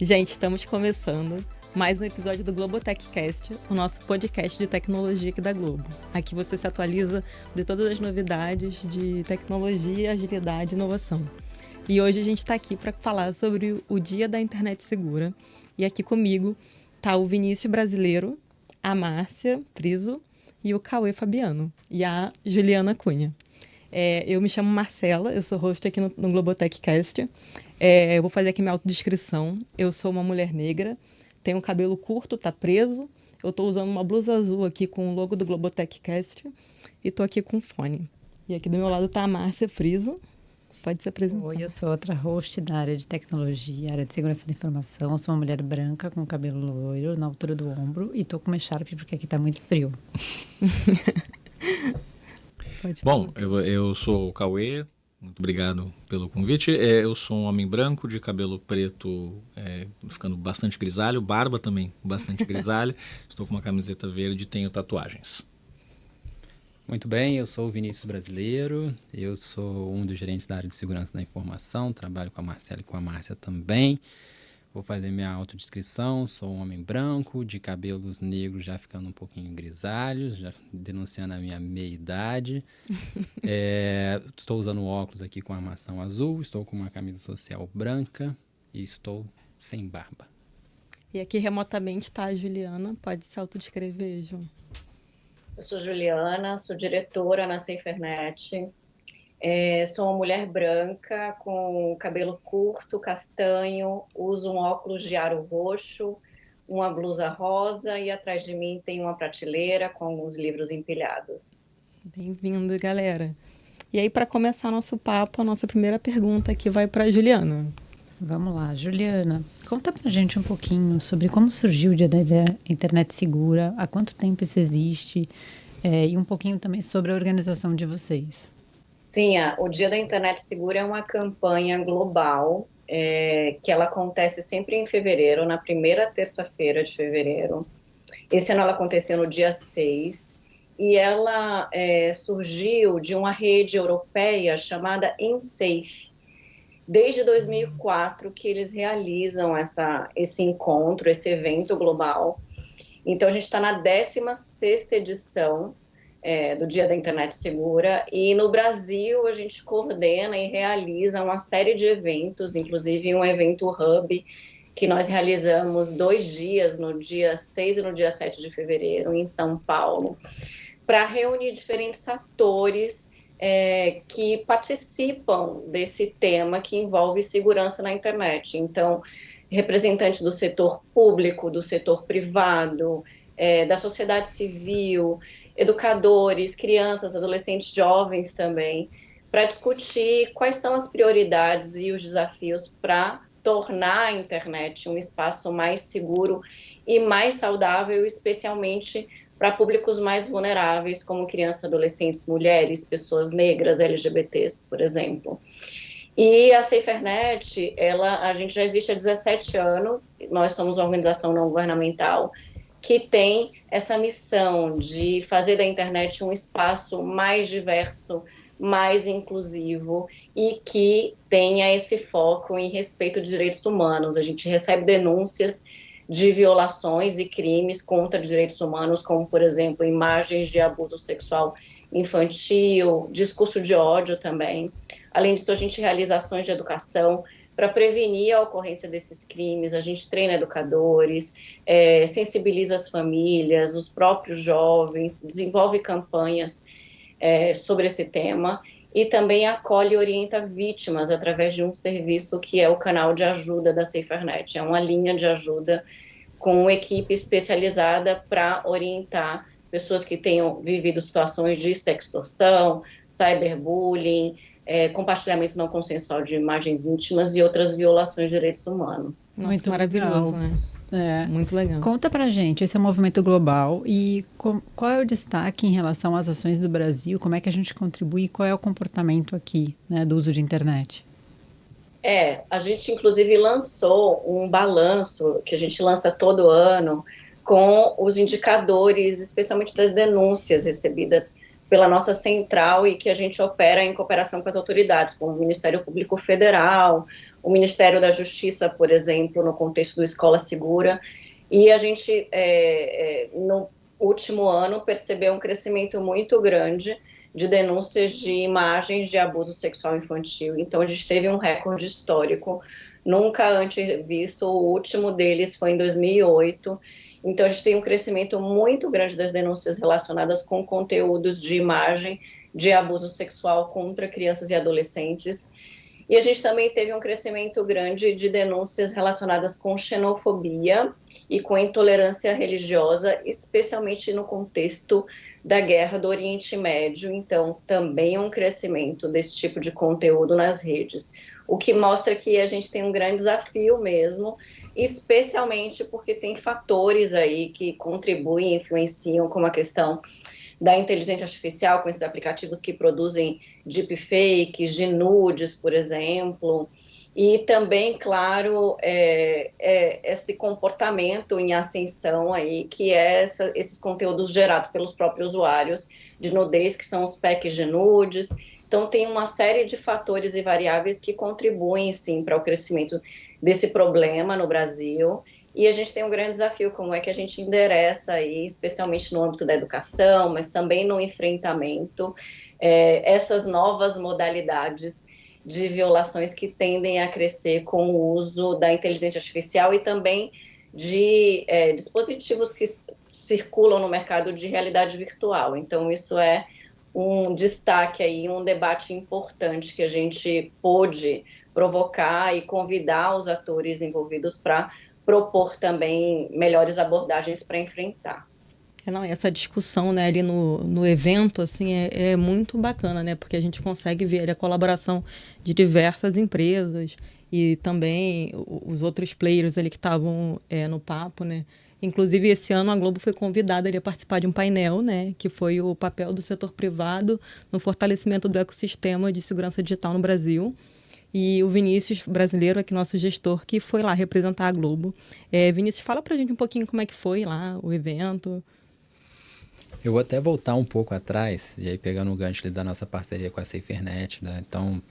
Gente, estamos começando mais um episódio do Globotechcast, o nosso podcast de tecnologia aqui da Globo. Aqui você se atualiza de todas as novidades de tecnologia, agilidade e inovação. E hoje a gente está aqui para falar sobre o Dia da Internet Segura. E aqui comigo está o Vinícius Brasileiro, a Márcia Friso e o Cauê Fabiano e a Juliana Cunha. Eu me chamo Marcela, eu sou host aqui no Globotechcast. Eu vou fazer aqui minha autodescrição. Eu sou uma mulher negra, tenho um cabelo curto, tá preso. Eu estou usando uma blusa azul aqui com o logo do Globotechcast e estou aqui com fone. E aqui do meu lado está a Márcia Friso. Pode se apresentar. Oi, eu sou outra host da área de tecnologia, área de segurança da informação. Sou uma mulher branca com cabelo loiro na altura do ombro e tô com uma echarpe porque aqui tá muito frio. Bom, eu sou o Cauê, muito obrigado pelo convite. Eu sou um homem branco de cabelo preto, ficando bastante grisalho, barba também bastante grisalho. Estou com uma camiseta verde e tenho tatuagens. Muito bem, eu sou o Vinícius Brasileiro, eu sou um dos gerentes da área de segurança da informação, trabalho com a Marcela e com a Márcia também. Vou fazer minha autodescrição, sou um homem branco, de cabelos negros já ficando um pouquinho grisalhos, já denunciando a minha meia-idade. Estou usando óculos aqui com armação azul, estou com uma camisa social branca e estou sem barba. E aqui remotamente está a Juliana, pode se autodescrever, Ju. Eu sou Juliana, sou diretora na SaferNet. Sou uma mulher branca com cabelo curto, castanho, uso um óculos de aro roxo, uma blusa rosa e atrás de mim tem uma prateleira com alguns livros empilhados. Bem-vindo, galera. E aí, para começar nosso papo, a nossa primeira pergunta aqui vai para a Juliana. Vamos lá, Juliana, conta pra gente um pouquinho sobre como surgiu o Dia da Internet Segura, há quanto tempo isso existe e um pouquinho também sobre a organização de vocês. Sim, o Dia da Internet Segura é uma campanha global que ela acontece sempre em fevereiro, na primeira terça-feira de fevereiro. Esse ano ela aconteceu no dia 6 e ela surgiu de uma rede europeia chamada InSafe. Desde 2004 que eles realizam esse encontro, esse evento global. Então, a gente está na 16ª edição do Dia da Internet Segura, e no Brasil a gente coordena e realiza uma série de eventos, inclusive um evento hub, que nós realizamos 2 dias, no dia 6 e no dia 7 de fevereiro, em São Paulo, para reunir diferentes atores que participam desse tema que envolve segurança na internet. Então, representantes do setor público, do setor privado, da sociedade civil, educadores, crianças, adolescentes, jovens também, para discutir quais são as prioridades e os desafios para tornar a internet um espaço mais seguro e mais saudável, especialmente para públicos mais vulneráveis, como crianças, adolescentes, mulheres, pessoas negras, LGBTs, por exemplo. E a SaferNet, a gente já existe há 17 anos, nós somos uma organização não governamental que tem essa missão de fazer da internet um espaço mais diverso, mais inclusivo e que tenha esse foco em respeito de direitos humanos. A gente recebe denúncias de violações e crimes contra direitos humanos, como, por exemplo, imagens de abuso sexual infantil, discurso de ódio também. Além disso, a gente realiza ações de educação para prevenir a ocorrência desses crimes. A gente treina educadores, sensibiliza as famílias, os próprios jovens, desenvolve campanhas sobre esse tema e também acolhe e orienta vítimas através de um serviço que é o canal de ajuda da SaferNet. É uma linha de ajuda com uma equipe especializada para orientar pessoas que tenham vivido situações de sextorção, cyberbullying, compartilhamento não consensual de imagens íntimas e outras violações de direitos humanos. Nossa, muito maravilhoso, legal. Né? Muito legal. Conta pra gente, esse é um movimento global e qual é o destaque em relação às ações do Brasil, como é que a gente contribui e qual é o comportamento aqui, né, do uso de internet? A gente inclusive lançou um balanço que a gente lança todo ano com os indicadores, especialmente das denúncias recebidas pela nossa central e que a gente opera em cooperação com as autoridades, como o Ministério Público Federal, o Ministério da Justiça, por exemplo, no contexto do Escola Segura. E a gente, no último ano, percebeu um crescimento muito grande de denúncias de imagens de abuso sexual infantil. Então, a gente teve um recorde histórico, nunca antes visto. O último deles foi em 2008. Então, a gente tem um crescimento muito grande das denúncias relacionadas com conteúdos de imagem de abuso sexual contra crianças e adolescentes. E a gente também teve um crescimento grande de denúncias relacionadas com xenofobia e com intolerância religiosa, especialmente no contexto da guerra do Oriente Médio. Então, também um crescimento desse tipo de conteúdo nas redes, o que mostra que a gente tem um grande desafio mesmo, especialmente porque tem fatores aí que contribuem, influenciam, como a questão da inteligência artificial, com esses aplicativos que produzem deepfakes, de nudes, por exemplo, e também, claro, esse comportamento em ascensão aí, que é esses conteúdos gerados pelos próprios usuários de nudez, que são os packs de nudes. Então, tem uma série de fatores e variáveis que contribuem, sim, para o crescimento desse problema no Brasil. E a gente tem um grande desafio, como é que a gente endereça aí, especialmente no âmbito da educação, mas também no enfrentamento, essas novas modalidades de violações que tendem a crescer com o uso da inteligência artificial e também de dispositivos que circulam no mercado de realidade virtual. Então, isso é um destaque aí, um debate importante que a gente pôde provocar e convidar os atores envolvidos para propor também melhores abordagens para enfrentar. Não, essa discussão, né, ali no evento, assim, é muito bacana, né, porque a gente consegue ver a colaboração de diversas empresas e também os outros players ali que estavam no papo, né. Inclusive, esse ano a Globo foi convidada ali a participar de um painel, né, que foi o papel do setor privado no fortalecimento do ecossistema de segurança digital no Brasil. E o Vinícius, brasileiro, aqui nosso gestor, que foi lá representar a Globo. Vinícius, fala pra gente um pouquinho como é que foi lá o evento. Eu vou até voltar um pouco atrás, e aí pegando o gancho da nossa parceria com a SaferNet, né? Então,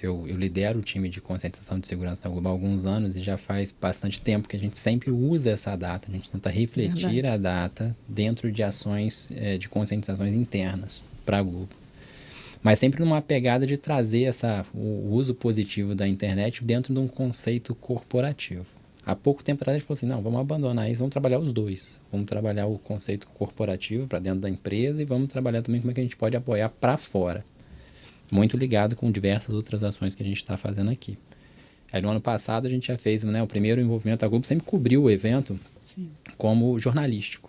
eu lidero o time de conscientização de segurança da Globo há alguns anos e já faz bastante tempo que a gente sempre usa essa data, a gente tenta refletir a data dentro de ações de conscientizações internas para a Globo. Mas sempre numa pegada de trazer o uso positivo da internet dentro de um conceito corporativo. Há pouco tempo atrás a gente falou assim, não, vamos abandonar isso, vamos trabalhar os dois. Vamos trabalhar o conceito corporativo para dentro da empresa e vamos trabalhar também como é que a gente pode apoiar para fora. Muito ligado com diversas outras ações que a gente está fazendo aqui. Aí no ano passado a gente já fez, né, o primeiro envolvimento, a Globo sempre cobriu o evento como jornalístico.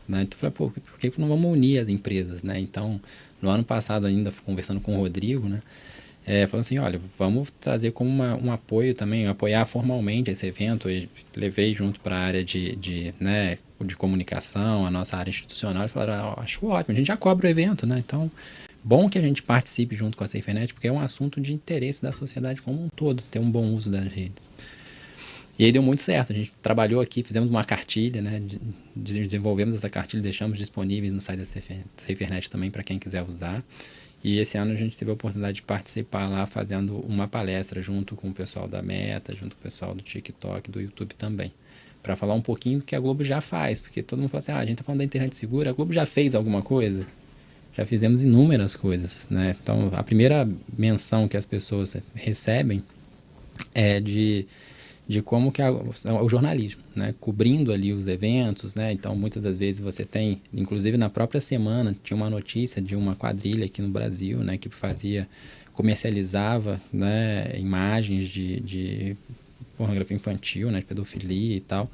Né? Então eu falei, por que não vamos unir as empresas? Né? Então, no ano passado ainda, conversando com o Rodrigo, né? Falando assim, olha, vamos trazer como um apoio também, apoiar formalmente esse evento. Eu levei junto para a área de comunicação, a nossa área institucional, e falaram, acho ótimo, a gente já cobra o evento, né? Então, bom que a gente participe junto com a SaferNet, porque é um assunto de interesse da sociedade como um todo, ter um bom uso das redes. E aí deu muito certo, a gente trabalhou aqui, fizemos uma cartilha, né? Desenvolvemos essa cartilha, deixamos disponíveis no site da SaferNet também para quem quiser usar. E esse ano a gente teve a oportunidade de participar lá fazendo uma palestra junto com o pessoal da Meta, junto com o pessoal do TikTok, do YouTube também. Para falar um pouquinho do que a Globo já faz, porque todo mundo fala assim, a gente está falando da internet segura, a Globo já fez alguma coisa? Já fizemos inúmeras coisas, né? Então, a primeira menção que as pessoas recebem é de como que o jornalismo, né? Cobrindo ali os eventos, né? Então, muitas das vezes você tem, inclusive na própria semana, tinha uma notícia de uma quadrilha aqui no Brasil, né? Que comercializava, né? Imagens de pornografia infantil, né? De pedofilia e tal.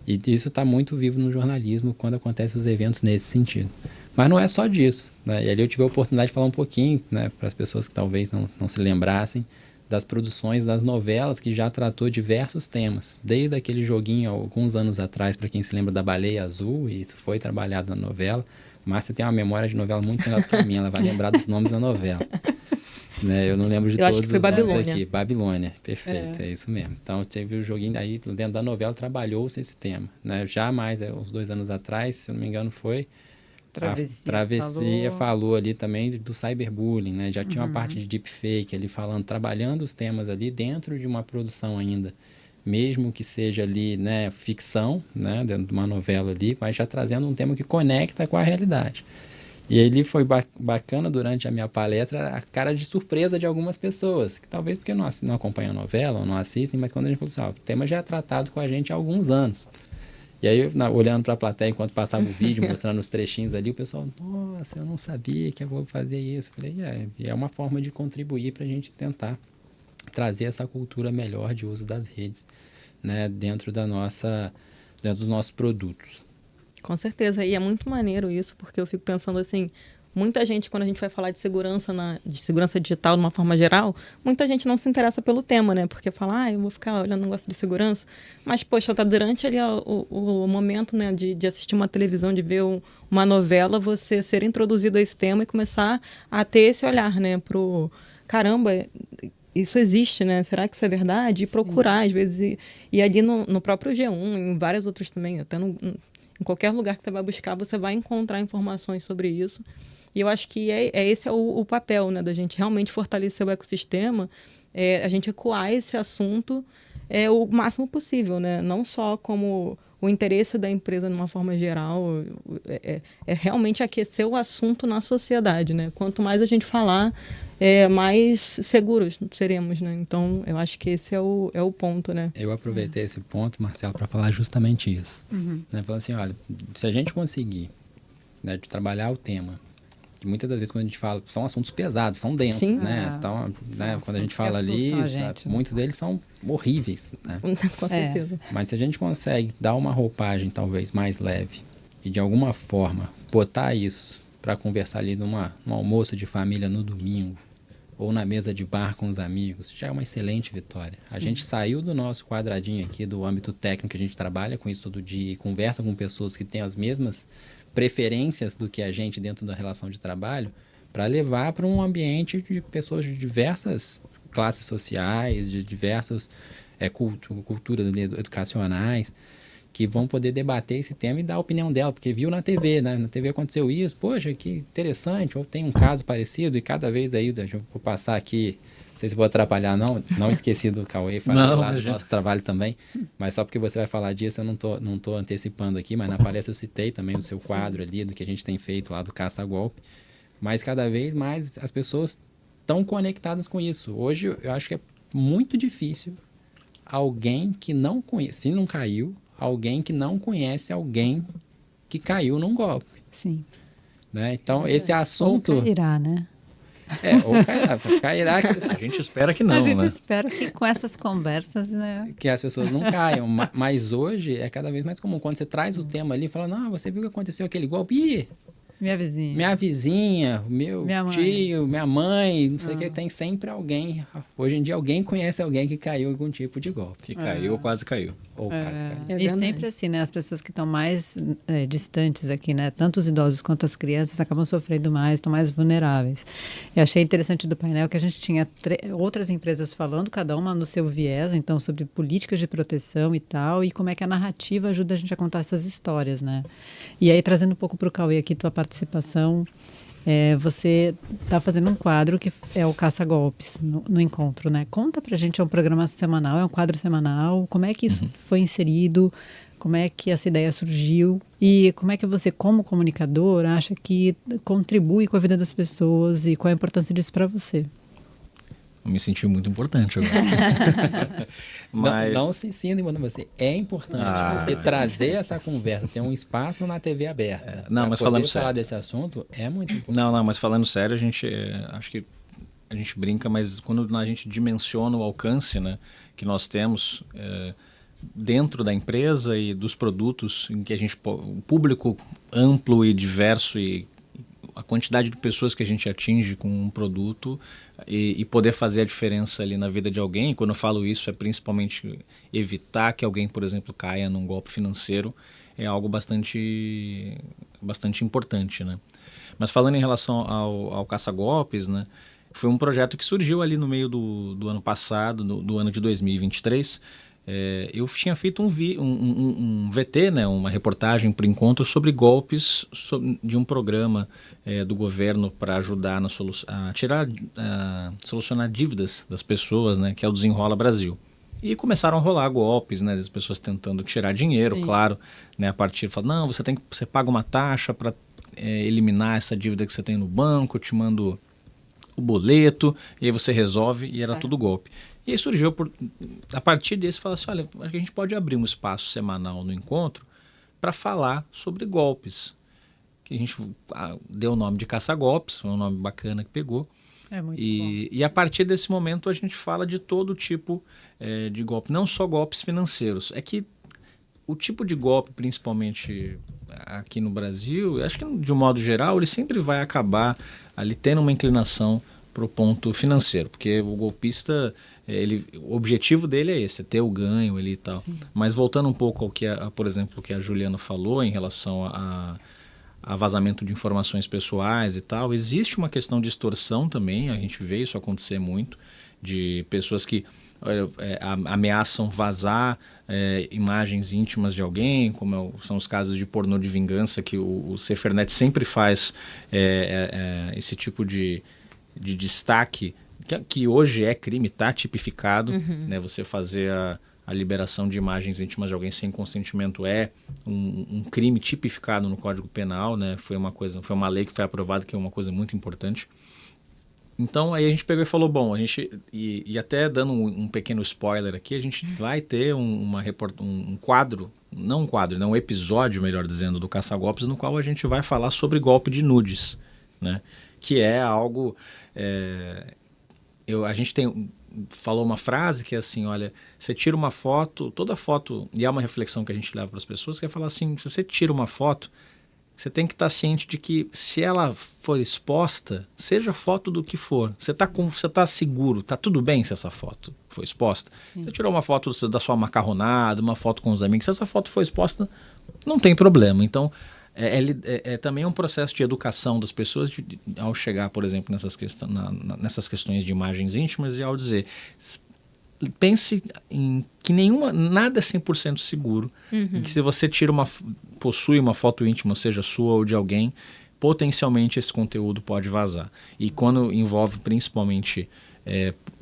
E isso está muito vivo no jornalismo quando acontecem os eventos nesse sentido. Mas não é só disso, né? E ali eu tive a oportunidade de falar um pouquinho, né? Para as pessoas que talvez não se lembrassem, das produções das novelas que já tratou diversos temas. Desde aquele joguinho, alguns anos atrás, para quem se lembra da Baleia Azul, e isso foi trabalhado na novela. Márcia tem uma memória de novela muito melhor do que a minha, ela vai lembrar dos nomes da novela. Né? Eu não lembro de todos acho que foi os nomes Babilônia. aqui. Babilônia, perfeito, é isso mesmo. Então, teve o joguinho aí, dentro da novela, trabalhou-se esse tema. Né? Já mais, uns 2 anos atrás, se eu não me engano, foi Travessia falou ali também do cyberbullying, né? Já tinha uma parte de deepfake ali trabalhando os temas ali dentro de uma produção ainda, mesmo que seja ali, né, ficção, né, dentro de uma novela ali, mas já trazendo um tema que conecta com a realidade. E ele foi bacana durante a minha palestra, a cara de surpresa de algumas pessoas, que talvez porque não acompanham a novela ou não assistem, mas quando a gente falou assim, o tema já é tratado com a gente há alguns anos. E aí, olhando para a plateia enquanto passava o vídeo, mostrando os trechinhos ali, o pessoal, nossa, eu não sabia que a Globo fazia isso. Eu falei, é uma forma de contribuir para a gente tentar trazer essa cultura melhor de uso das redes, né, dentro dos nossos produtos. Com certeza, e é muito maneiro isso, porque eu fico pensando assim, muita gente, quando a gente vai falar de segurança digital de uma forma geral, muita gente não se interessa pelo tema, né? Porque fala, eu vou ficar olhando um negócio de segurança. Mas, poxa, tá durante ali o momento, né, de assistir uma televisão, de ver uma novela, você ser introduzido a esse tema e começar a ter esse olhar, né, pro caramba, isso existe, né? Será que isso é verdade? E procurar, às vezes, e ali no próprio G1, em vários outros também, até em qualquer lugar que você vai buscar, você vai encontrar informações sobre isso. E eu acho que esse é o papel, né, da gente realmente fortalecer o ecossistema, a gente ecoar esse assunto o máximo possível, né? Não só como o interesse da empresa de uma forma geral, é realmente aquecer o assunto na sociedade, né? Quanto mais a gente falar, mais seguros seremos, né? Então, eu acho que esse é o ponto, né? Eu aproveitei esse ponto, Marcelo, para falar justamente isso. Né? Falar assim, olha, se a gente conseguir, né, de trabalhar o tema, que muitas das vezes quando a gente fala, são assuntos pesados, são densos, sim, né? Então, né, quando a gente fala ali, muitos deles são horríveis, né? Com certeza. Mas se a gente consegue dar uma roupagem talvez mais leve e de alguma forma botar isso para conversar ali num almoço de família no domingo ou na mesa de bar com os amigos, já é uma excelente vitória. Sim. A gente saiu do nosso quadradinho aqui, do âmbito técnico, que a gente trabalha com isso todo dia e conversa com pessoas que têm as mesmas preferências do que a gente dentro da relação de trabalho, para levar para um ambiente de pessoas de diversas classes sociais, de diversas culturas educacionais, que vão poder debater esse tema e dar a opinião dela, porque viu na TV, né? Na TV aconteceu isso, poxa, que interessante, ou tem um caso parecido, e cada vez aí, eu vou passar aqui, não sei se vou atrapalhar, não esqueci do Cauê, falei lá do nosso trabalho também, mas só porque você vai falar disso, eu não tô antecipando aqui, mas na palestra eu citei também o seu quadro ali, do que a gente tem feito lá do caça-golpe, mas cada vez mais as pessoas estão conectadas com isso. Hoje eu acho que é muito difícil alguém que não conhece, se não caiu, alguém que não conhece alguém que caiu num golpe. Sim. Né? Então, esse assunto... Ou cairá, né? Ou cairá. A gente espera que não, A gente espera que com essas conversas, né? Que as pessoas não caiam. Mas hoje é cada vez mais comum. Quando você traz o tema ali e fala, não, você viu que aconteceu aquele golpe? Ih, minha vizinha, meu tio, minha mãe, não sei o que, tem sempre alguém. Hoje em dia alguém conhece alguém que caiu em algum tipo de golpe. Que caiu ou quase caiu. Ou quase caiu. E sempre assim, né? As pessoas que estão mais distantes aqui, né? Tanto os idosos quanto as crianças acabam sofrendo mais, estão mais vulneráveis. Eu achei interessante do painel que a gente tinha outras empresas falando, cada uma no seu viés, então sobre políticas de proteção e tal, e como é que a narrativa ajuda a gente a contar essas histórias, né? E aí, trazendo um pouco para o Cauê aqui, tua participação, você está fazendo um quadro que é o Caça-Golpes no Encontro, né? Conta pra gente, é um programa semanal, é um quadro semanal, como é que isso foi inserido, como é que essa ideia surgiu e como é que você, como comunicador, acha que contribui com a vida das pessoas e qual a importância disso para você? Eu me senti muito importante agora. Mas... Não se sinta enquanto você. É importante você trazer essa conversa, ter um espaço na TV aberta. Não, mas falando falar sério. desse assunto é muito importante. Não, mas falando sério, a gente acho que a gente brinca, mas quando a gente dimensiona o alcance, né, que nós temos dentro da empresa e dos produtos em que a gente, o público amplo e diverso e a quantidade de pessoas que a gente atinge com um produto e poder fazer a diferença ali na vida de alguém. Quando eu falo isso, é principalmente evitar que alguém, por exemplo, caia num golpe financeiro, é algo bastante importante, né? Mas falando em relação ao caça-golpes, né, foi um projeto que surgiu ali no meio do ano passado, do ano de 2023, eu tinha feito um VT, né, uma reportagem para o Encontro sobre golpes de um programa do governo para ajudar a solucionar dívidas das pessoas, né, que é o Desenrola Brasil. E começaram a rolar golpes, né, das pessoas tentando tirar dinheiro, claro, né, a partir de não, você paga uma taxa para eliminar essa dívida que você tem no banco, eu te mando o boleto, e aí você resolve, e era tudo golpe. E aí surgiu, a partir desse, falar assim, olha, a gente pode abrir um espaço semanal no Encontro para falar sobre golpes. Que a gente deu o nome de Caça-Golpes, foi um nome bacana que pegou. É muito bom. E a partir desse momento a gente fala de todo tipo de golpe, não só golpes financeiros. É que o tipo de golpe, principalmente aqui no Brasil, acho que de um modo geral, ele sempre vai acabar ali tendo uma inclinação para o ponto financeiro, porque o golpista, o objetivo dele é esse, é ter o ganho ali e tal. Sim. Mas voltando um pouco ao que, por exemplo, o que a Juliana falou em relação a vazamento de informações pessoais e tal, existe uma questão de extorsão também, a gente vê isso acontecer muito, de pessoas que ameaçam vazar imagens íntimas de alguém, como são os casos de pornô de vingança, que o Sefernet sempre faz esse tipo de destaque, que hoje é crime, está tipificado, né, você fazer a liberação de imagens íntimas de alguém sem consentimento é um crime tipificado no Código Penal, né? Foi uma lei que foi aprovada, que é uma coisa muito importante. Então aí a gente pegou e falou, bom, a gente, e até dando um pequeno spoiler aqui, a gente vai ter um quadro, não um quadro, não um episódio, melhor dizendo, do Caça-Golpes, no qual a gente vai falar sobre golpe de nudes, né? Que é algo... a gente falou uma frase que é assim, olha, você tira uma foto, toda foto, e é uma reflexão que a gente leva para as pessoas, que é falar assim, se você tira uma foto, você tem que estar ciente de que se ela for exposta, seja foto do que for, você está seguro, está tudo bem se essa foto for exposta. Sim. Você tirou uma foto da sua macarronada, uma foto com os amigos, se essa foto for exposta, não tem problema. Então, também é um processo de educação das pessoas ao chegar, por exemplo, nessas questões de imagens íntimas e ao dizer, pense em que nada é 100% seguro, em que se você possui uma foto íntima, seja sua ou de alguém, potencialmente esse conteúdo pode vazar. E quando envolve principalmente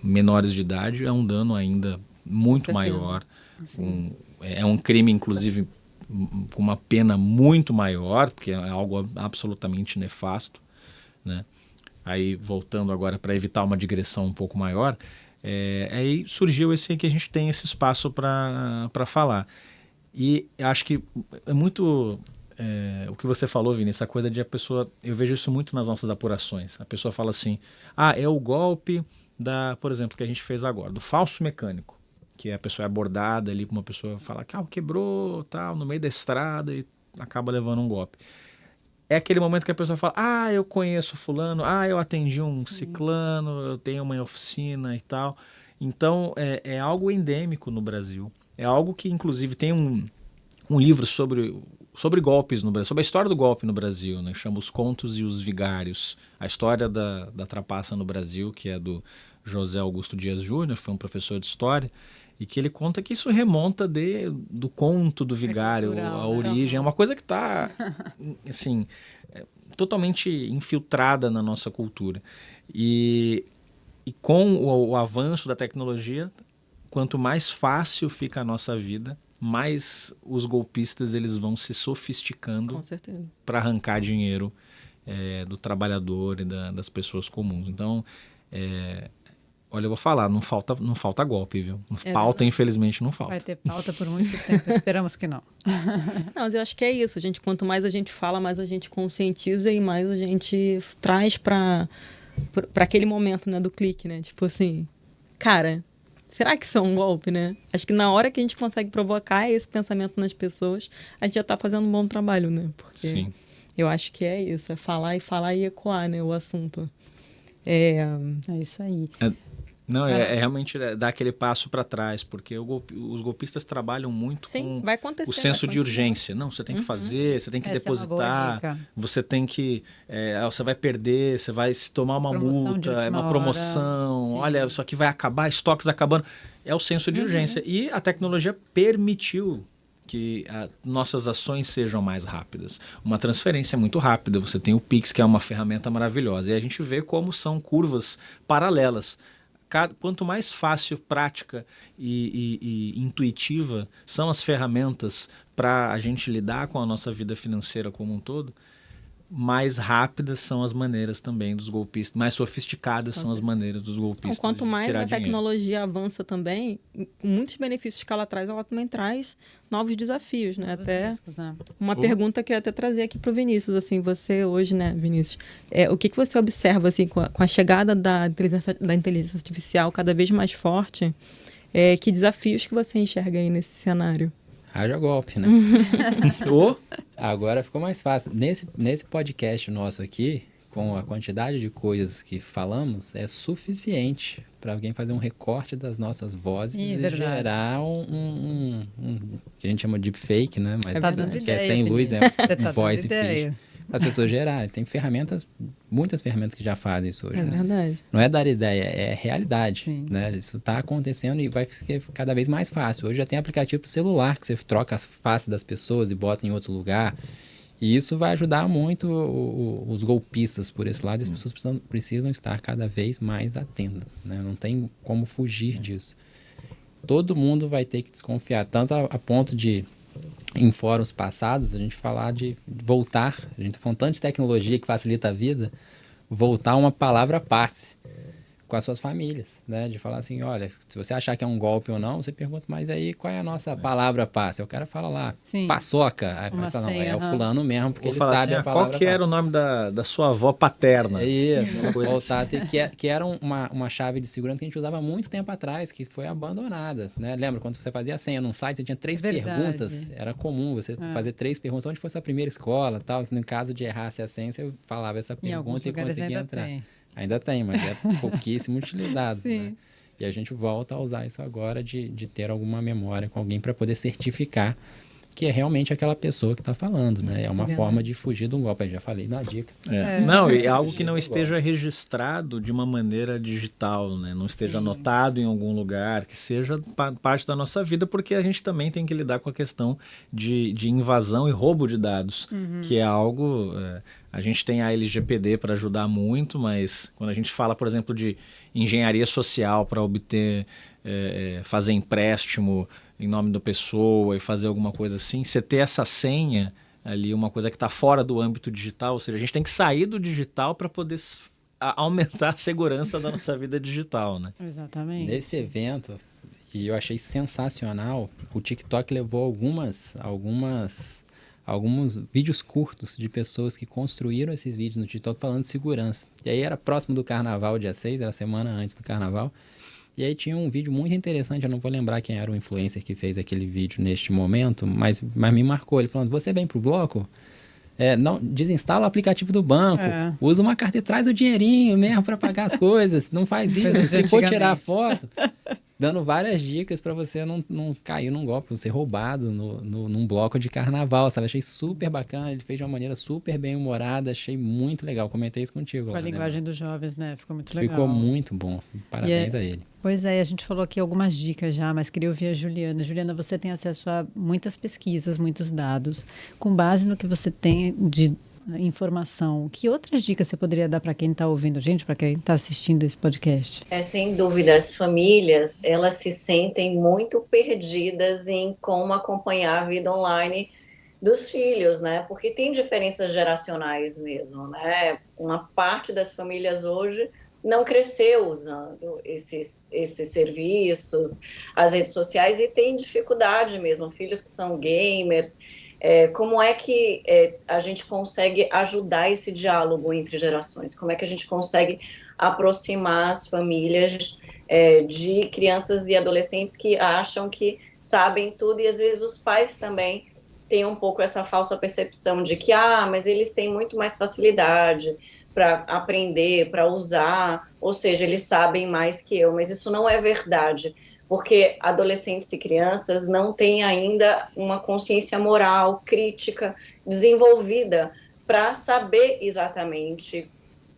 menores de idade, é um dano ainda muito maior. É um crime, inclusive, com uma pena muito maior, porque é algo absolutamente nefasto, né? Aí, voltando agora para evitar uma digressão um pouco maior, aí surgiu que a gente tem esse espaço para falar. E acho que é muito o que você falou, Vini, essa coisa de a pessoa, eu vejo isso muito nas nossas apurações. A pessoa fala assim, é o golpe por exemplo, que a gente fez agora, do falso mecânico, que a pessoa é abordada ali, uma pessoa fala que quebrou, tal, no meio da estrada e acaba levando um golpe. É aquele momento que a pessoa fala, eu conheço fulano, eu atendi um ciclano, eu tenho uma oficina e tal. Então, é algo endêmico no Brasil. É algo que, inclusive, tem um livro sobre golpes no Brasil, sobre a história do golpe no Brasil, né? Chama Os Contos e os Vigários. A história da trapaça no Brasil, que é do José Augusto Dias Júnior, foi um professor de história, e que ele conta que isso remonta do conto do vigário, cultural, a origem. É uma coisa que está assim, totalmente infiltrada na nossa cultura. E com o avanço da tecnologia, quanto mais fácil fica a nossa vida, mais os golpistas eles vão se sofisticando para arrancar dinheiro do trabalhador e das pessoas comuns. Então, olha, eu vou falar, não falta golpe, viu? Pauta, infelizmente, não falta. Vai ter pauta por muito tempo, esperamos que não. Não, mas eu acho que é isso, quanto mais a gente fala, mais a gente conscientiza e mais a gente traz para aquele momento, né, do clique, né? Tipo assim, cara, será que isso é um golpe, né? Acho que na hora que a gente consegue provocar esse pensamento nas pessoas, a gente já está fazendo um bom trabalho, né? Porque Sim. Eu acho que é isso, é falar e ecoar, né, o assunto. É isso aí. Não, é realmente dar aquele passo para trás, porque os golpistas trabalham muito com vai acontecer, o senso de urgência. Não, você tem que fazer, você tem que depositar, você tem que... você vai perder, você vai tomar uma multa, é uma promoção, olha, isso aqui vai acabar, estoques acabando. É o senso de urgência. E a tecnologia permitiu que nossas ações sejam mais rápidas. Uma transferência muito rápida. Você tem o Pix, que é uma ferramenta maravilhosa. E a gente vê como são curvas paralelas. Quanto mais fácil, prática e intuitiva são as ferramentas para a gente lidar com a nossa vida financeira como um todo, mais rápidas são as maneiras também dos golpistas, mais sofisticadas são as maneiras dos golpistas. Quanto mais a tecnologia dinheiro avança também, muitos benefícios que ela traz, ela também traz novos desafios, né? Até riscos, né? Uma pergunta que eu ia até trazer aqui para o Vinícius, assim, você hoje, né, Vinícius, o que você observa, assim, com a chegada da inteligência artificial cada vez mais forte, que desafios que você enxerga aí nesse cenário? Haja golpe, né? Agora ficou mais fácil. Nesse podcast nosso aqui, com a quantidade de coisas que falamos, é suficiente para alguém fazer um recorte das nossas vozes e gerar que a gente chama de deepfake, né? Mas que é sem luz, é voice fish. As pessoas gerarem. Tem muitas ferramentas que já fazem isso hoje. É verdade. Não é dar ideia, é realidade. Né? Isso está acontecendo e vai ficar cada vez mais fácil. Hoje já tem aplicativo para o celular, que você troca as faces das pessoas e bota em outro lugar. E isso vai ajudar muito os golpistas por esse lado. E as pessoas precisam estar cada vez mais atentas. Né? Não tem como fugir disso. Todo mundo vai ter que desconfiar, tanto a ponto de... Em fóruns passados, a gente falar de voltar, a gente está falando tanto de tecnologia que facilita a vida, voltar uma palavra passe com as suas famílias, né? De falar assim, olha, se você achar que é um golpe ou não, você pergunta, mas aí qual é a nossa palavra passe? Aí o cara fala lá, paçoca. Aí fala, não, é o fulano mesmo, porque ele sabe a palavra qual que era o nome da sua avó paterna? É isso, voltar assim. que era uma chave de segurança que a gente usava muito tempo atrás, que foi abandonada, né? Lembra, quando você fazia a senha num site, você tinha 3 perguntas, era comum você fazer 3 perguntas, onde foi sua primeira escola, tal, no caso de errasse a senha, você falava essa pergunta e conseguia entrar. Ainda tem, mas é pouquíssimo utilizado. Né? E a gente volta a usar isso agora de ter alguma memória com alguém para poder certificar que é realmente aquela pessoa que está falando, né? É uma forma de fugir de um golpe. Eu já falei na dica. Não, e algo que não esteja registrado de uma maneira digital, né? Não esteja anotado em algum lugar, que seja parte da nossa vida, porque a gente também tem que lidar com a questão de invasão e roubo de dados, que é algo... A gente tem a LGPD para ajudar muito, mas quando a gente fala, por exemplo, de engenharia social para obter, fazer empréstimo em nome da pessoa e fazer alguma coisa assim, você ter essa senha ali, uma coisa que está fora do âmbito digital, ou seja, a gente tem que sair do digital para poder aumentar a segurança da nossa vida digital, né? Exatamente. Nesse evento, e eu achei sensacional, o TikTok levou alguns vídeos curtos de pessoas que construíram esses vídeos no TikTok falando de segurança. E aí era próximo do carnaval, dia 6, era a semana antes do carnaval. E aí tinha um vídeo muito interessante, eu não vou lembrar quem era o influencer que fez aquele vídeo neste momento, mas me marcou. Ele falando, você vem pro bloco? Não, desinstala o aplicativo do banco, usa uma carta e traz o dinheirinho mesmo para pagar as coisas, não faz isso, se for tirar foto... Dando várias dicas para você não cair num golpe, ser roubado num bloco de carnaval, sabe? Achei super bacana, ele fez de uma maneira super bem humorada, achei muito legal. Comentei isso contigo. Com a linguagem dos jovens, né? Ficou muito legal. Ficou muito bom. Parabéns a ele. Pois é, a gente falou aqui algumas dicas já, mas queria ouvir a Juliana. Juliana, você tem acesso a muitas pesquisas, muitos dados. Com base no que você tem de informação, que outras dicas você poderia dar para quem está ouvindo a gente, para quem está assistindo esse podcast? Sem dúvida, as famílias, elas se sentem muito perdidas em como acompanhar a vida online dos filhos, né? Porque tem diferenças geracionais mesmo, né? Uma parte das famílias hoje não cresceu usando esses serviços, as redes sociais, e tem dificuldade mesmo, filhos que são gamers. Como é que a gente consegue ajudar esse diálogo entre gerações? Como é que a gente consegue aproximar as famílias de crianças e adolescentes que acham que sabem tudo, e às vezes os pais também têm um pouco essa falsa percepção de que, mas eles têm muito mais facilidade para aprender, para usar, ou seja, eles sabem mais que eu, mas isso não é verdade, porque adolescentes e crianças não têm ainda uma consciência moral, crítica, desenvolvida para saber exatamente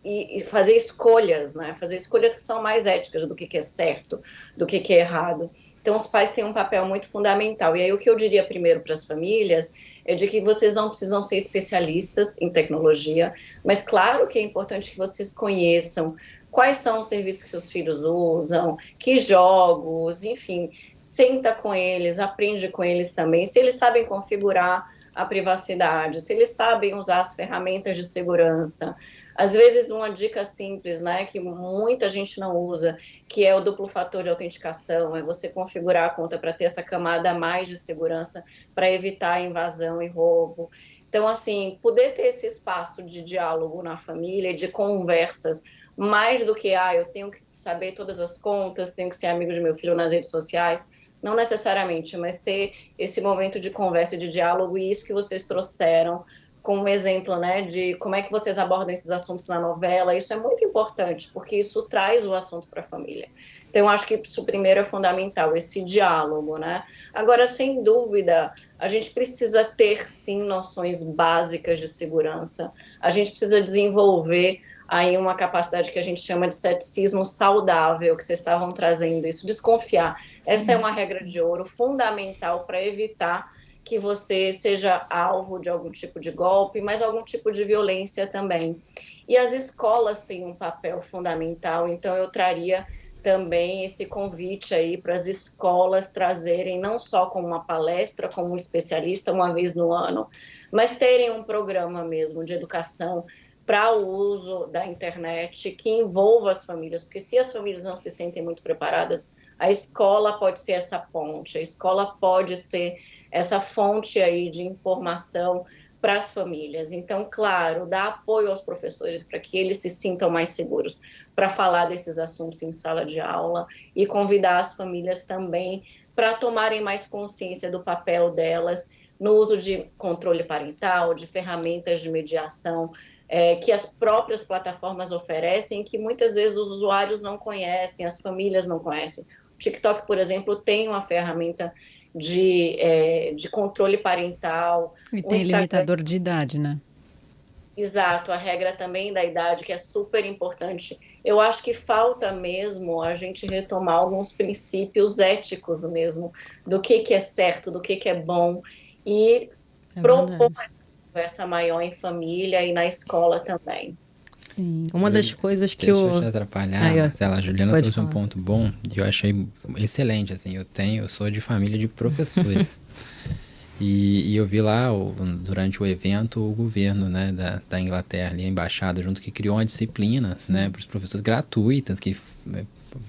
e fazer escolhas, né? Fazer escolhas que são mais éticas do que é certo, do que é errado. Então, os pais têm um papel muito fundamental. E aí, o que eu diria primeiro para as famílias é de que vocês não precisam ser especialistas em tecnologia, mas claro que é importante que vocês conheçam quais são os serviços que seus filhos usam, que jogos, enfim, senta com eles, aprende com eles também, se eles sabem configurar a privacidade, se eles sabem usar as ferramentas de segurança. Às vezes, uma dica simples, né, que muita gente não usa, que é o duplo fator de autenticação, é você configurar a conta para ter essa camada a mais de segurança para evitar invasão e roubo. Então, assim, poder ter esse espaço de diálogo na família, de conversas, mais do que, eu tenho que saber todas as contas, tenho que ser amigo de meu filho nas redes sociais, não necessariamente, mas ter esse momento de conversa e de diálogo, e isso que vocês trouxeram como exemplo, né, de como é que vocês abordam esses assuntos na novela, isso é muito importante, porque isso traz o assunto para a família. Então, eu acho que isso primeiro é fundamental, esse diálogo, né? Agora, sem dúvida, a gente precisa ter, sim, noções básicas de segurança, a gente precisa desenvolver aí uma capacidade que a gente chama de ceticismo saudável, que vocês estavam trazendo isso, desconfiar. Essa é uma regra de ouro fundamental para evitar que você seja alvo de algum tipo de golpe, mas algum tipo de violência também. E as escolas têm um papel fundamental, então eu traria também esse convite aí para as escolas trazerem, não só como uma palestra, como um especialista uma vez no ano, mas terem um programa mesmo de educação para o uso da internet que envolva as famílias, porque se as famílias não se sentem muito preparadas, a escola pode ser essa ponte, a escola pode ser essa fonte aí de informação para as famílias. Então, claro, dar apoio aos professores para que eles se sintam mais seguros para falar desses assuntos em sala de aula e convidar as famílias também para tomarem mais consciência do papel delas no uso de controle parental, de ferramentas de mediação, que as próprias plataformas oferecem, que muitas vezes os usuários não conhecem, as famílias não conhecem. O TikTok, por exemplo, tem uma ferramenta de controle parental. E tem limitador de idade, né? Exato, a regra também da idade, que é super importante. Eu acho que falta mesmo a gente retomar alguns princípios éticos mesmo, do que é certo, do que é bom, e propor essa conversa maior em família e na escola também. Sim. Uma das coisas que Deixa eu te atrapalhar, Marcela. A Juliana trouxe falar. um ponto bom e eu achei excelente, assim, eu sou de família de professores. E eu vi lá, durante o evento, o governo, né, da Inglaterra, ali, a embaixada, junto, que criou uma disciplina, né, para os professores gratuitas, que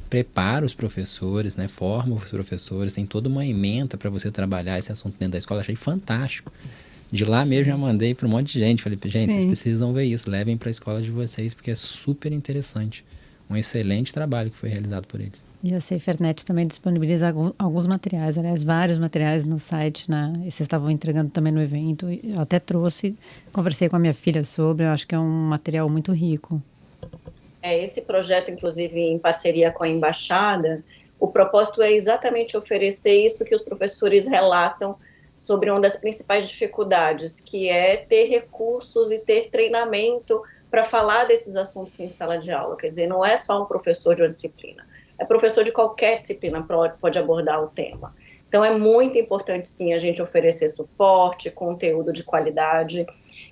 prepara os professores, né, forma os professores, tem toda uma ementa para você trabalhar esse assunto dentro da escola. Achei fantástico. De lá mesmo já mandei para um monte de gente. Falei, gente, vocês precisam ver isso, levem para a escola de vocês, porque é super interessante. Um excelente trabalho que foi realizado por eles. E a SaferNet também disponibiliza alguns materiais, aliás, vários materiais no site, né? E vocês estavam entregando também no evento. Eu até trouxe, conversei com a minha filha sobre, eu acho que é um material muito rico. Esse projeto, inclusive, em parceria com a Embaixada, o propósito é exatamente oferecer isso que os professores relatam sobre uma das principais dificuldades, que é ter recursos e ter treinamento para falar desses assuntos em sala de aula. Quer dizer, não é só um professor de uma disciplina, é professor de qualquer disciplina pode abordar o tema. Então, é muito importante, sim, a gente oferecer suporte, conteúdo de qualidade.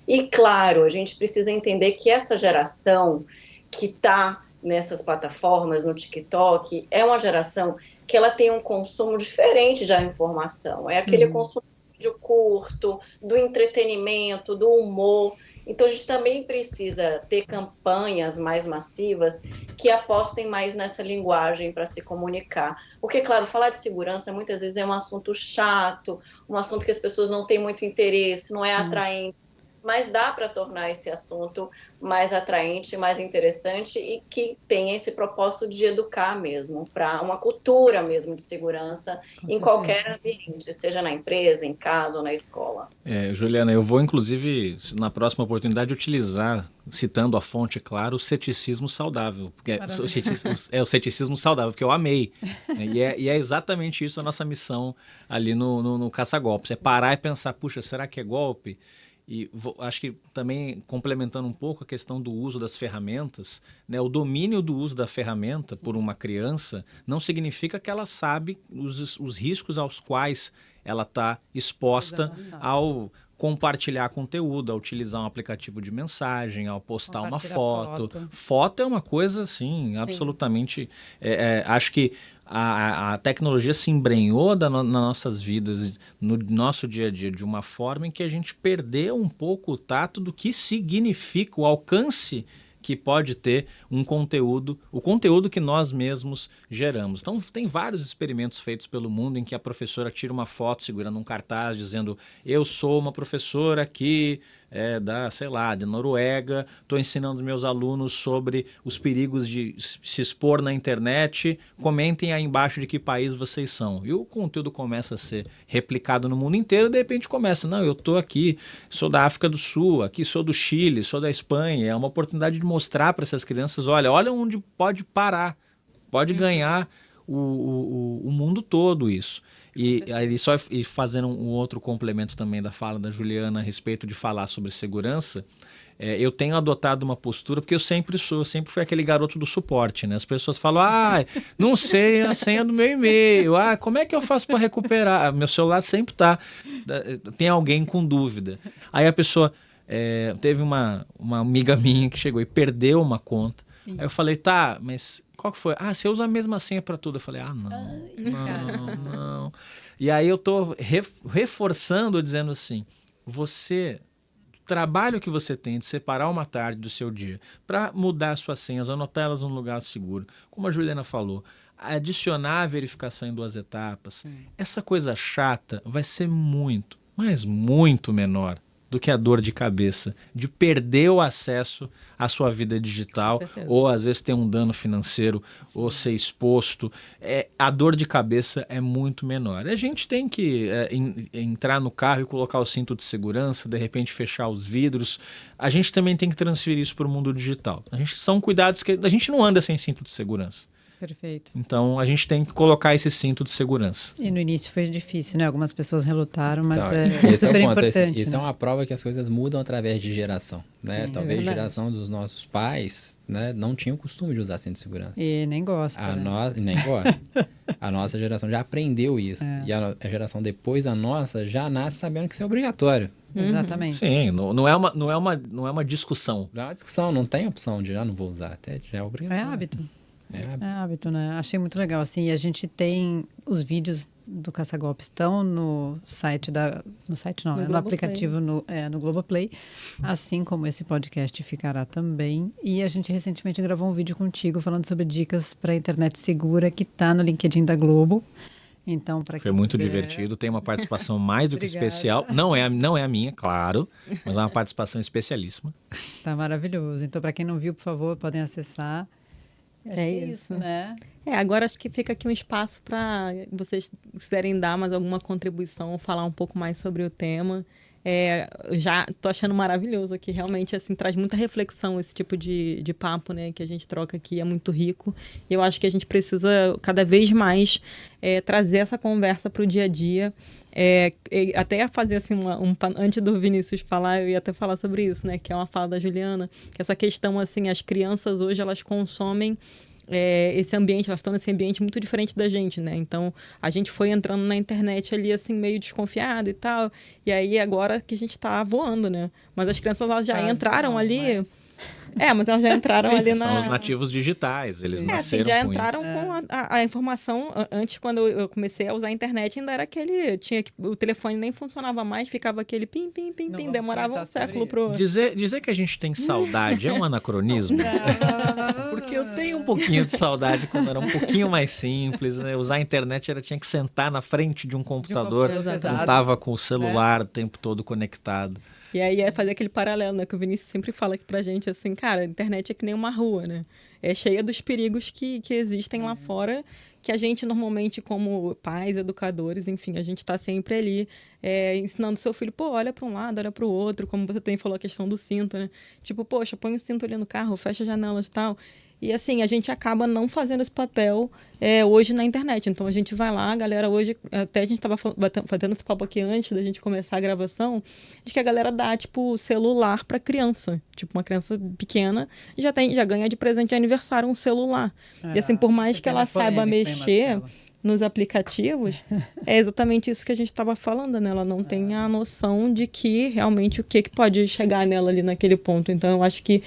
E, claro, a gente precisa entender que essa geração que está nessas plataformas, no TikTok, é uma geração que ela tem um consumo diferente da informação. É aquele consumo de vídeo curto, do entretenimento, do humor. Então, a gente também precisa ter campanhas mais massivas que apostem mais nessa linguagem para se comunicar. Porque, claro, falar de segurança muitas vezes é um assunto chato, um assunto que as pessoas não têm muito interesse, não é atraente. mas dá para tornar esse assunto mais atraente, mais interessante e que tenha esse propósito de educar mesmo, para uma cultura mesmo de segurança em qualquer ambiente, seja na empresa, em casa ou na escola. Juliana, eu vou inclusive, na próxima oportunidade, utilizar, citando a fonte, claro, o ceticismo saudável, porque o ceticismo saudável, que eu amei, e é exatamente isso a nossa missão ali no Caça-Golpes, é parar e pensar, puxa, será que é golpe? E acho que também complementando um pouco a questão do uso das ferramentas, né, o domínio do uso da ferramenta por uma criança não significa que ela sabe os riscos aos quais ela está exposta ao compartilhar conteúdo, ao utilizar um aplicativo de mensagem, ao postar uma foto. Foto é uma coisa assim, absolutamente... acho que a tecnologia se embrenhou nas nossas vidas, no nosso dia a dia, de uma forma em que a gente perdeu um pouco o tato do que significa o alcance que pode ter o conteúdo que nós mesmos geramos. Então, tem vários experimentos feitos pelo mundo em que a professora tira uma foto segurando um cartaz dizendo: eu sou uma professora aqui de Noruega, estou ensinando meus alunos sobre os perigos de se expor na internet, comentem aí embaixo de que país vocês são. E o conteúdo começa a ser replicado no mundo inteiro, e de repente começa, não, eu estou aqui, sou da África do Sul, aqui sou do Chile, sou da Espanha. É uma oportunidade de mostrar para essas crianças, olha onde pode parar, pode ganhar o mundo todo isso. E fazendo um outro complemento também da fala da Juliana a respeito de falar sobre segurança, eu tenho adotado uma postura, porque eu sempre fui aquele garoto do suporte, né? As pessoas falam, não sei a senha do meu e-mail, como é que eu faço para recuperar? Meu celular sempre tem alguém com dúvida. Aí a pessoa, teve uma amiga minha que chegou e perdeu uma conta. Aí eu falei, tá, mas qual que foi? Você usa a mesma senha para tudo. Eu falei, não. E aí eu tô reforçando, dizendo assim, o trabalho que você tem de separar uma tarde do seu dia para mudar suas senhas, anotar elas num lugar seguro, como a Juliana falou, adicionar a verificação em 2 etapas, essa coisa chata vai ser muito, mas muito menor do que a dor de cabeça de perder o acesso à sua vida digital, ou às vezes ter um dano financeiro, ou ser exposto. A dor de cabeça é muito menor. A gente tem que entrar no carro e colocar o cinto de segurança, de repente fechar os vidros. A gente também tem que transferir isso para o mundo digital. São cuidados que a gente não anda sem cinto de segurança. Perfeito. Então, a gente tem que colocar esse cinto de segurança. E no início foi difícil, né? Algumas pessoas relutaram, mas esse super é o ponto. importante. Isso é uma prova que as coisas mudam através de geração, né? Sim, Talvez a geração dos nossos pais, né, não tinha o costume de usar cinto de segurança. E nem gosta, nem gosta. A nossa geração já aprendeu isso. E a geração depois da nossa já nasce sabendo que isso é obrigatório. Exatamente. Sim, não é uma discussão. Não é uma discussão, não tem opção de não vou usar, até já é obrigatório. É hábito. É hábito, né? Achei muito legal, assim, e a gente tem os vídeos do Caça-Golpes estão no site no aplicativo no Globoplay, assim como esse podcast ficará também. E a gente recentemente gravou um vídeo contigo falando sobre dicas para internet segura, que está no LinkedIn da Globo. Então, foi muito divertido, tem uma participação mais do que especial. Não é a minha, claro, mas é uma participação especialíssima. Tá maravilhoso. Então, para quem não viu, por favor, podem acessar. É isso, né? Agora acho que fica aqui um espaço para vocês quiserem dar mais alguma contribuição, falar um pouco mais sobre o tema. Já tô achando maravilhoso aqui, realmente, assim, traz muita reflexão esse tipo de papo, né, que a gente troca aqui, é muito rico. E eu acho que a gente precisa cada vez mais trazer essa conversa para o dia a dia. Até fazer assim, antes do Vinícius falar, eu ia até falar sobre isso, né, que é uma fala da Juliana, que essa questão, assim, as crianças hoje, elas consomem esse ambiente, elas estão nesse ambiente muito diferente da gente, né? Então, a gente foi entrando na internet ali, assim, meio desconfiado e tal, e aí agora que a gente tá voando, né? Mas as crianças, elas já entraram ali... mas elas já entraram ali na... São os nativos digitais, eles nasceram já com entraram isso. com a informação. Antes, quando eu comecei a usar a internet, ainda era aquele... o telefone nem funcionava mais, ficava aquele pim, pim, pim, pim, demorava um século pro... Dizer que a gente tem saudade é um anacronismo? Porque eu tenho um pouquinho de saudade quando era um pouquinho mais simples, né? Usar a internet tinha que sentar na frente de um computador, não estava com o celular o tempo todo conectado. E aí é fazer aquele paralelo, né? Que o Vinícius sempre fala aqui pra gente, assim, cara, a internet é que nem uma rua, né? É cheia dos perigos que existem lá fora, que a gente normalmente, como pais, educadores, enfim, a gente está sempre ali ensinando seu filho, pô, olha para um lado, olha para o outro, como você tem falou a questão do cinto, né? Tipo, poxa, põe o cinto ali no carro, fecha as janelas e tal. E assim, a gente acaba não fazendo esse papel hoje na internet. Então a gente vai lá, a galera hoje, até a gente estava fazendo esse papo aqui antes da gente começar a gravação, de que a galera dá, tipo, celular para criança. Tipo, uma criança pequena já ganha de presente de aniversário um celular. E assim, por mais que ela saiba mexer nos aplicativos, é exatamente isso que a gente estava falando, né? Ela não tem a noção de que realmente o que pode chegar nela ali naquele ponto. Então, eu acho que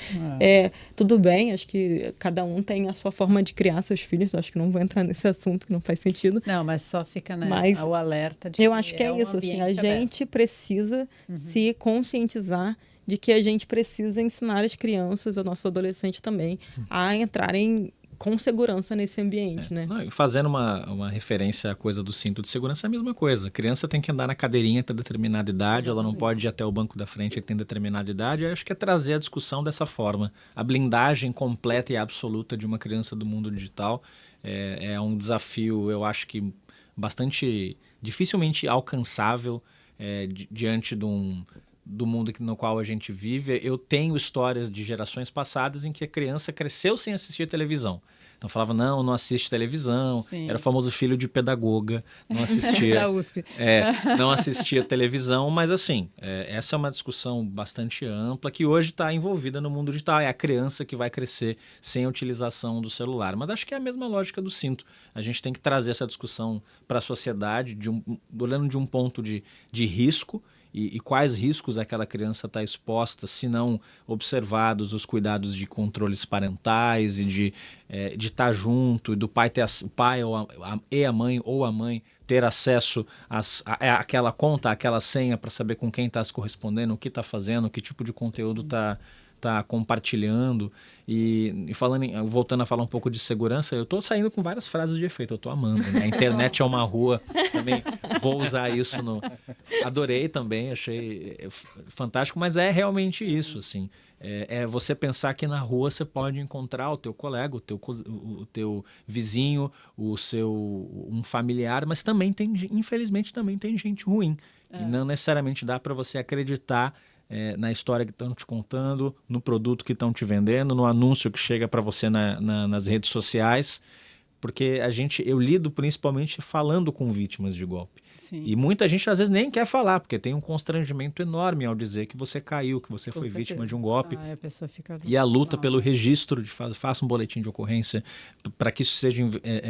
tudo bem, acho que cada um tem a sua forma de criar seus filhos. Eu acho que não vou entrar nesse assunto, que não faz sentido. Não, mas só fica, né, o alerta de eu acho que é isso, assim, a gente precisa se conscientizar de que a gente precisa ensinar as crianças, os nossos adolescentes também, a entrarem com segurança nesse ambiente, né? Não, fazendo uma referência à coisa do cinto de segurança, é a mesma coisa. A criança tem que andar na cadeirinha até determinada idade, ela não pode ir até o banco da frente que tem determinada idade. Eu acho que é trazer a discussão dessa forma. A blindagem completa e absoluta de uma criança do mundo digital é um desafio, eu acho que bastante dificilmente alcançável diante do mundo no qual a gente vive. Eu tenho histórias de gerações passadas em que a criança cresceu sem assistir televisão. Então falava, não assiste televisão. Sim. Era o famoso filho de pedagoga, não assistia. Da USP. Não assistia televisão, mas assim, essa é uma discussão bastante ampla que hoje está envolvida no mundo digital. É a criança que vai crescer sem a utilização do celular. Mas acho que é a mesma lógica do cinto. A gente tem que trazer essa discussão para a sociedade, olhando de um ponto de risco. E quais riscos aquela criança está exposta se não observados os cuidados de controles parentais e de estar junto, e do pai e a mãe ou a mãe ter acesso àquela conta, àquela senha para saber com quem está se correspondendo, o que está fazendo, que tipo de conteúdo está compartilhando. E voltando a falar um pouco de segurança, eu estou saindo com várias frases de efeito, eu estou amando, né? A internet é uma rua, também vou usar isso adorei também, achei fantástico, mas é realmente isso, assim. É você pensar que na rua você pode encontrar o teu colega, o teu vizinho, um familiar, mas também infelizmente também tem gente ruim. E não necessariamente dá para você acreditar na história que estão te contando, no produto que estão te vendendo, no anúncio que chega para você nas redes sociais, porque eu lido principalmente falando com vítimas de golpe. Sim. E muita gente às vezes nem quer falar, porque tem um constrangimento enorme ao dizer que você caiu, que você foi vítima de um golpe. A pessoa fica... E a luta pelo registro, faça um boletim de ocorrência, para que isso seja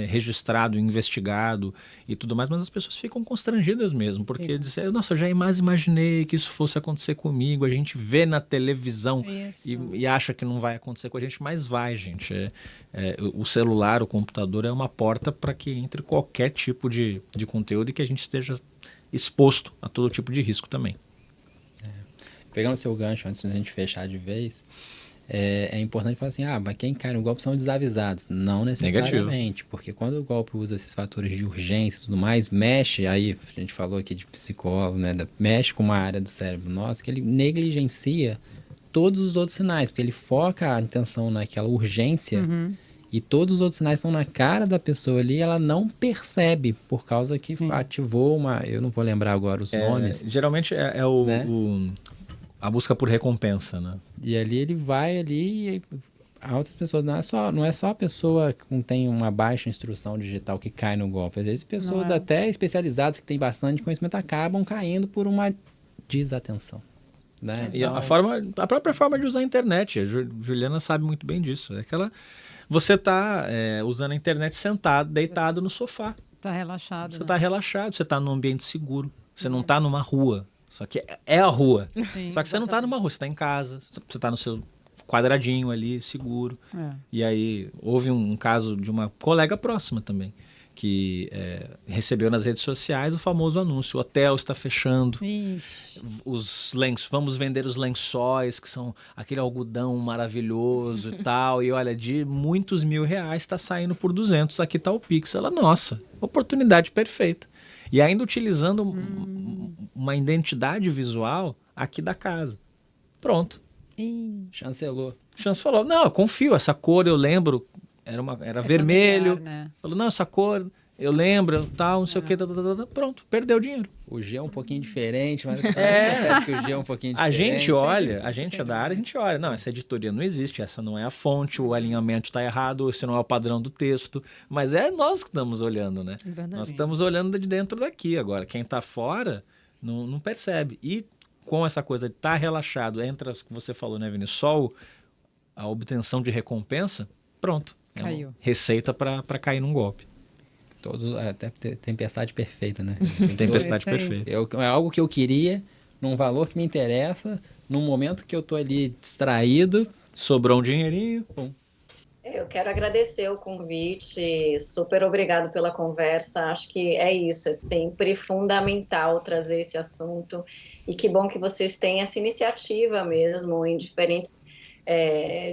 registrado, investigado e tudo mais. Mas as pessoas ficam constrangidas mesmo, porque dizem, nossa, eu jamais imaginei que isso fosse acontecer comigo. A gente vê na televisão e acha que não vai acontecer com a gente, mas vai, gente. O celular, o computador é uma porta para que entre qualquer tipo de conteúdo e que a gente esteja exposto a todo tipo de risco também. Pegando o seu gancho, antes da gente fechar de vez, é importante falar assim, mas quem cai no golpe são desavisados. Não necessariamente, negativo. Porque quando o golpe usa esses fatores de urgência e tudo mais, mexe, aí a gente falou aqui de psicólogo, né, mexe com uma área do cérebro nosso que ele negligencia todos os outros sinais, porque ele foca a atenção naquela urgência e todos os outros sinais estão na cara da pessoa ali, ela não percebe, por causa que ativou eu não vou lembrar agora os nomes. Geralmente a busca por recompensa, né? E ali ele vai ali e outras pessoas, não é só a pessoa que tem uma baixa instrução digital que cai no golpe, às vezes pessoas até especializadas que têm bastante conhecimento acabam caindo por uma desatenção. Né? E a própria forma de usar a internet, a Juliana sabe muito bem disso. Você está usando a internet sentado, deitado no sofá. Está relaxado. Você está relaxado, você está num ambiente seguro. Você não está numa rua. Só que é a rua. Sim, só que você não está numa rua, você está em casa, você está no seu quadradinho ali, seguro. E aí houve um caso de uma colega próxima também, que recebeu nas redes sociais o famoso anúncio, o hotel está fechando, vamos vender os lençóis, que são aquele algodão maravilhoso e tal, e olha, de muitos R$1.000 está saindo por 200, aqui está o Pix. Ela, nossa, oportunidade perfeita. E ainda utilizando uma identidade visual aqui da casa. Pronto. Chancelou. Chance falou, não, eu confio, essa cor eu lembro, era vermelho. Familiar, né? Falou, não, essa cor eu lembro, tal, não sei o que, pronto, perdeu o dinheiro. O G é um pouquinho diferente, mas percebe que o G é um pouquinho diferente. A gente olha, a gente é da área, a gente olha, não, essa editoria não existe, essa não é a fonte, o alinhamento está errado, esse não é o padrão do texto, mas é nós que estamos olhando, né? Verdade. Nós estamos olhando de dentro daqui agora, quem está fora não percebe. E com essa coisa de estar relaxado, entra, que você falou, né, Vinícius, só a obtenção de recompensa, pronto. É uma Caiu. receita para cair num golpe. Até tempestade perfeita, né? Tempestade isso aí. perfeita. É algo que eu queria, num valor que me interessa, num momento que eu tô ali distraído. Sobrou um dinheirinho, pum. Eu quero agradecer o convite, super obrigado pela conversa. Acho que é isso, é sempre fundamental trazer esse assunto. E que bom que vocês têm essa iniciativa mesmo em diferentes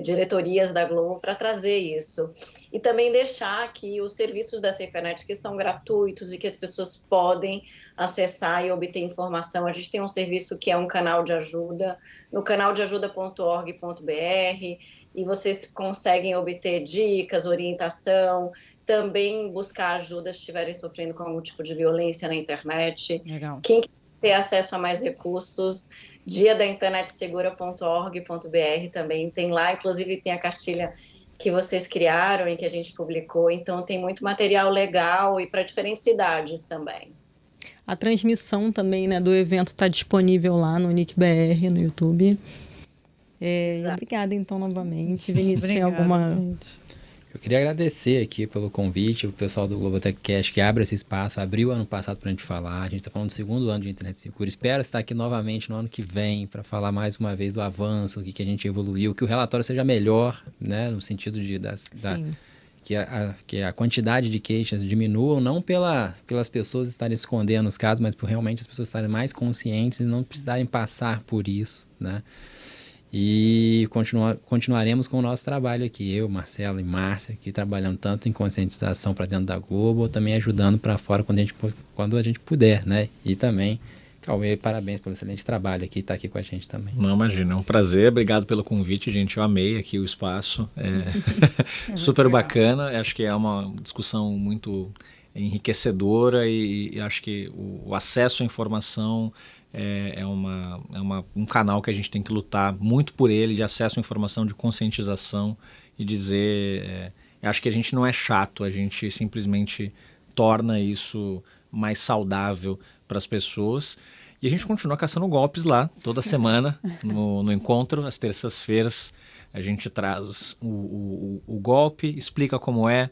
diretorias da Globo para trazer isso. E também deixar que os serviços da SafeNet, que são gratuitos e que as pessoas podem acessar e obter informação. A gente tem um serviço que é um canal de ajuda, no canaldeajuda.org.br, e vocês conseguem obter dicas, orientação, também buscar ajuda se estiverem sofrendo com algum tipo de violência na internet. Legal. Quem quiser ter acesso a mais recursos, diadainternetsegura.org.br também tem lá, inclusive tem a cartilha que vocês criaram e que a gente publicou, então tem muito material legal e para diferentes cidades também. A transmissão também, né, do evento está disponível lá no NICBR, no YouTube. Obrigada, então, novamente. Vinícius, tem alguma... gente. Eu queria agradecer aqui pelo convite, o pessoal do Globotech Cast que abre esse espaço, abriu ano passado para a gente falar. A gente está falando do segundo ano de Internet Segura. Espero estar aqui novamente no ano que vem para falar mais uma vez do avanço, o que a gente evoluiu, que o relatório seja melhor, né, no sentido de que a quantidade de queixas diminuam, não pelas pessoas estarem escondendo os casos, mas por realmente as pessoas estarem mais conscientes e não precisarem passar por isso, né? E continuaremos com o nosso trabalho aqui, eu, Marcelo e Márcia, aqui trabalhando tanto em conscientização para dentro da Globo, também ajudando para fora quando a gente puder, né? E também, Cauê, parabéns pelo excelente trabalho aqui, tá aqui com a gente também. Não, imagina, é um prazer, obrigado pelo convite, gente, eu amei aqui o espaço, super bacana, acho que é uma discussão muito enriquecedora e acho que o acesso à informação um canal que a gente tem que lutar muito por ele, de acesso à informação, de conscientização e dizer, acho que a gente não é chato, a gente simplesmente torna isso mais saudável para as pessoas e a gente continua caçando golpes lá, toda semana no encontro, às terças-feiras a gente traz o golpe, explica como é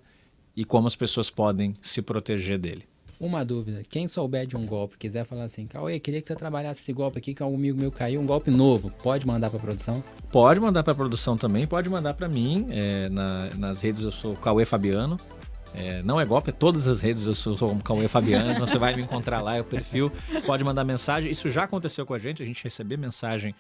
e como as pessoas podem se proteger dele. Uma dúvida, quem souber de um golpe, quiser falar assim, Cauê, queria que você trabalhasse esse golpe aqui, que um amigo meu caiu, um golpe novo, pode mandar para a produção? Pode mandar para a produção também, pode mandar para mim, nas redes eu sou Cauê Fabiano, não é golpe, todas as redes eu sou Cauê Fabiano, então você vai me encontrar lá, é o perfil, pode mandar mensagem, isso já aconteceu com a gente receber mensagem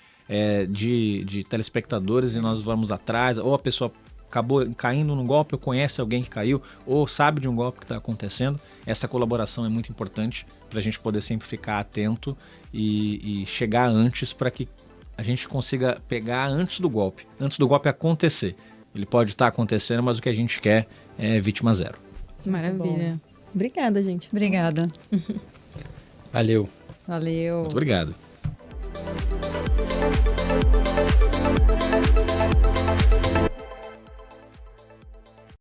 de telespectadores e nós vamos atrás, ou a pessoa acabou caindo num golpe, ou conhece alguém que caiu, ou sabe de um golpe que está acontecendo. Essa colaboração é muito importante para a gente poder sempre ficar atento e chegar antes para que a gente consiga pegar antes do golpe acontecer. Ele pode estar acontecendo, mas o que a gente quer é vítima zero. Maravilha. Obrigada, gente. Obrigada. Valeu. Muito obrigado.